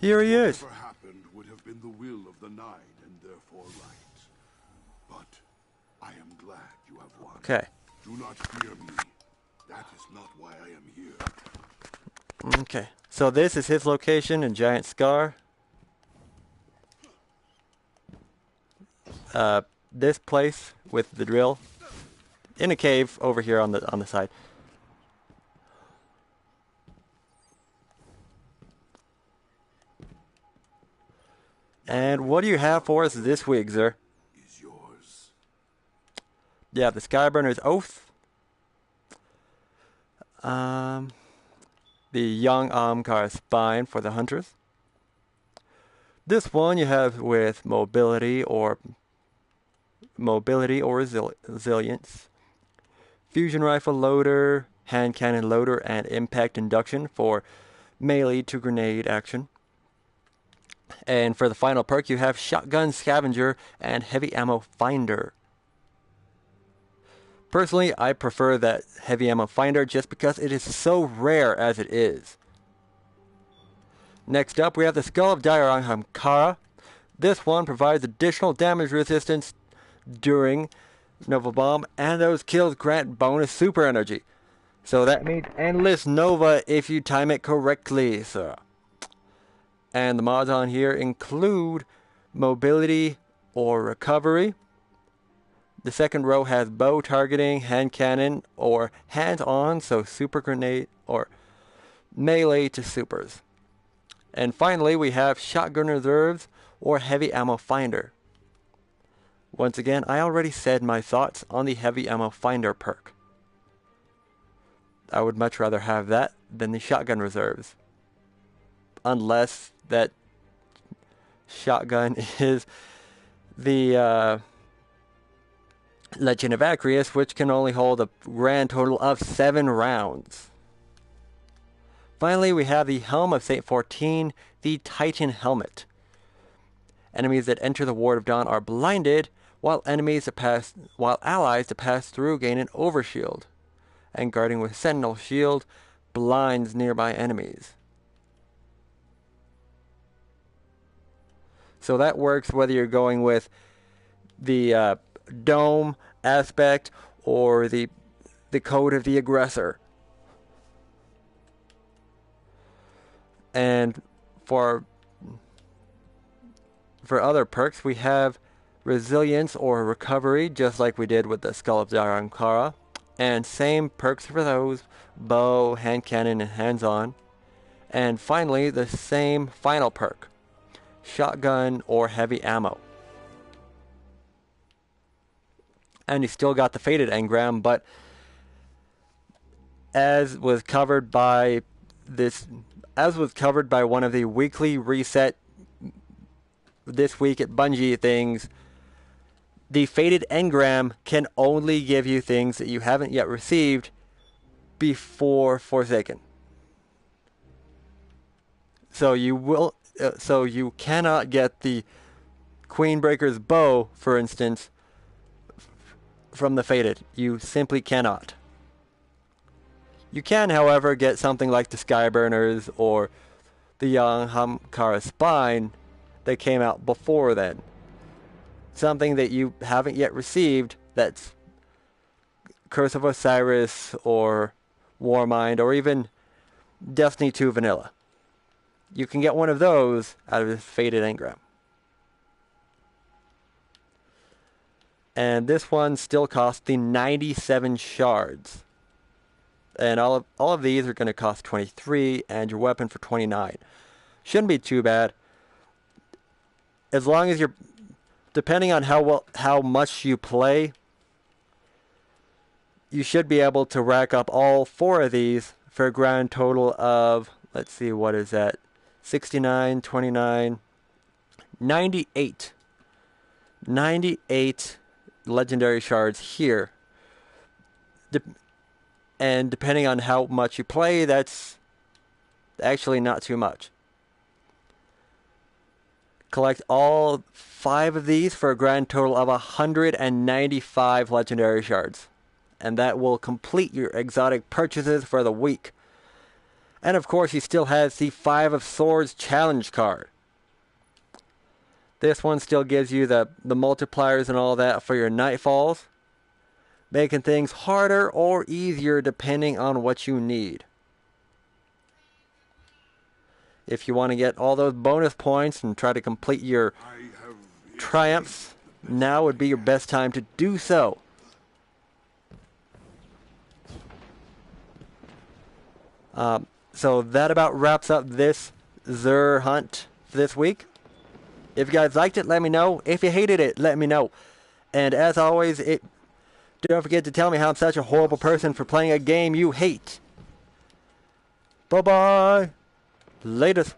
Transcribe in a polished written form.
Here he is. Whatever happened would have been the will of the Nine and therefore right. But I am glad you have won. Okay. Do not fear me. That is not why I am here. Okay. So this is his location in Giant Scar. This place with the drill in a cave over here on the side. And what do you have for us this week, sir? Is yours. Yeah, the Skyburner's Oath. The Young Amkar Spine for the Hunters. This one you have with mobility or resilience. Fusion rifle loader, hand cannon loader, and impact induction for melee to grenade action. And for the final perk, you have Shotgun Scavenger and Heavy Ammo Finder. Personally, I prefer that Heavy Ammo Finder just because it is so rare as it is. Next up, we have the Skull of Dairanhamkara. This one provides additional damage resistance during Nova Bomb, and those kills grant bonus super energy. So that means endless Nova if you time it correctly, sir. And the mods on here include mobility or recovery. The second row has bow targeting, hand cannon, or hands-on, so super grenade or melee to supers. And finally, we have shotgun reserves or heavy ammo finder. Once again, I already said my thoughts on the heavy ammo finder perk. I would much rather have that than the shotgun reserves. Unless that shotgun is the Legend of Acrius, which can only hold a grand total of 7 rounds. Finally, we have the Helm of Saint 14, the Titan Helmet. Enemies that enter the Ward of Dawn are blinded, while allies that pass through gain an overshield. And guarding with Sentinel Shield blinds nearby enemies. So that works whether you're going with the dome aspect or the code of the aggressor. And for other perks, we have resilience or recovery, just like we did with the Skull of Dairanhamkara. And same perks for those: bow, hand cannon, and hands-on. And finally, the same final perk: shotgun or heavy ammo. And you still got the faded engram, but as was covered by one of the weekly reset this week at Bungie things, the faded engram can only give you things that you haven't yet received before Forsaken. So you cannot get the Queenbreaker's bow, for instance, from the faded. You simply cannot. You can, however, get something like the Skyburners or the Young Amkara Spine that came out before then. Something that you haven't yet received, that's Curse of Osiris or Warmind or even Destiny 2 Vanilla. You can get one of those out of this faded engram. And this one still costs the 97 shards. And all of these are going to cost 23, and your weapon for 29. Shouldn't be too bad. As long as you're, depending on how much you play, you should be able to rack up all 4 of these for a grand total of, let's see, what is that? 69, 29, 98. 98 legendary shards here. And depending on how much you play, that's actually not too much. Collect all 5 of these for a grand total of 195 legendary shards. And that will complete your exotic purchases for the week. And of course, he still has the Five of Swords challenge card. This one still gives you the multipliers and all that for your nightfalls, making things harder or easier depending on what you need. If you want to get all those bonus points and try to complete your triumphs, now would be your best time to do so. So that about wraps up this Xur hunt for this week. If you guys liked it, let me know. If you hated it, let me know. And as always, don't forget to tell me how I'm such a horrible person for playing a game you hate. Bye-bye. Latest.